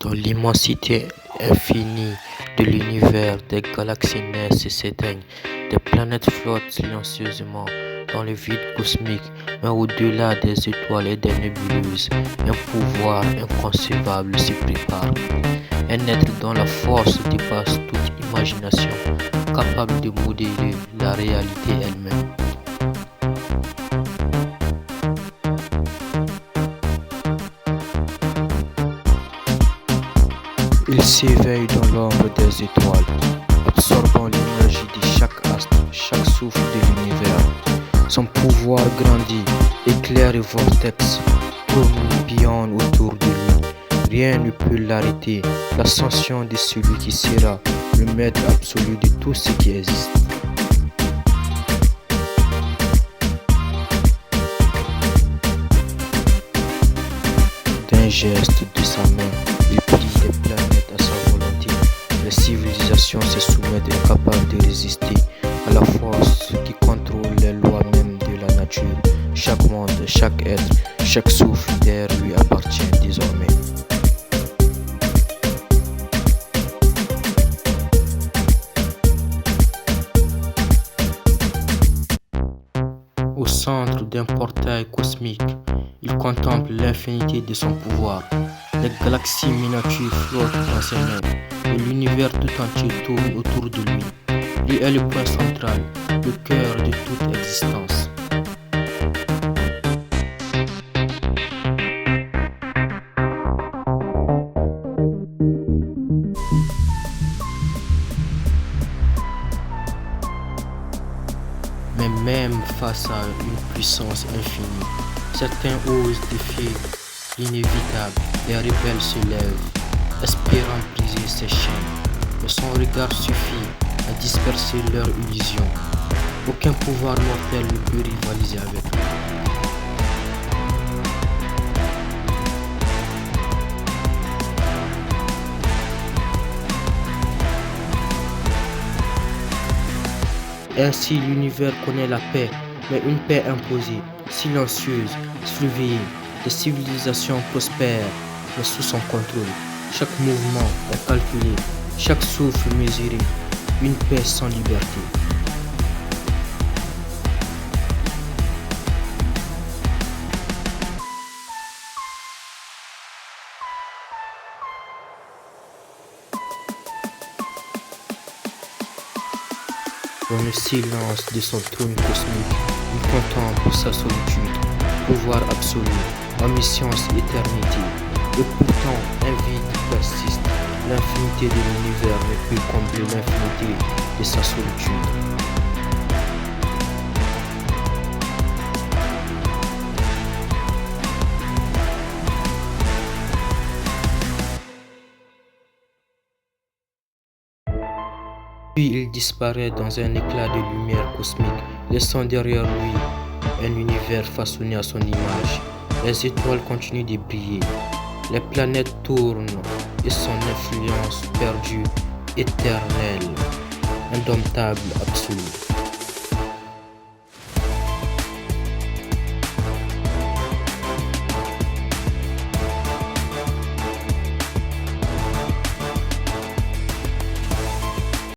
Dans l'immensité infinie de l'univers, des galaxies naissent et s'éteignent, des planètes flottent silencieusement dans le vide cosmique, mais au-delà des étoiles et des nébuleuses, un pouvoir inconcevable se prépare. Un être dont la force dépasse toute imagination, capable de modeler la réalité elle-même. Il s'éveille dans l'ombre des étoiles, absorbant l'énergie de chaque astre, chaque souffle de l'univers. Son pouvoir grandit, éclaire et vortex, tourbillonne autour de lui. Rien ne peut l'arrêter, l'ascension de celui qui sera le maître absolu de tout ce qui existe. D'un geste de sa main, il plie les planètes à sa volonté. Les civilisations se soumettent incapables de résister à la force qui contrôle les lois mêmes de la nature. Chaque monde, chaque être, chaque souffle d'air lui appartient désormais. Au centre d'un portail cosmique, il contemple l'infinité de son pouvoir. Les galaxies miniatures flottent dans ses mains et l'univers tout entier tourne autour de lui. Lui est le point central, le cœur de toute existence. Mais même face à une puissance infinie, certains osent défier l'inévitable. Les rebelles se lèvent, espérant briser ses chaînes, mais son regard suffit à disperser leur illusion. Aucun pouvoir mortel ne peut rivaliser avec lui. Ainsi l'univers connaît la paix, mais une paix imposée, silencieuse, surveillée. Des civilisations prospèrent, mais sous son contrôle. Chaque mouvement est calculé, chaque souffle mesuré. Une paix sans liberté. Dans le silence de son trône cosmique, il contemple sa solitude, pouvoir absolu, omniscience, éternité. Et pourtant, un vide persiste. L'infinité de l'univers ne peut combler l'infinité de sa solitude. Puis il disparaît dans un éclat de lumière cosmique, laissant derrière lui un univers façonné à son image. Les étoiles continuent de briller, les planètes tournent et son influence perdue, éternelle, indomptable, absolue.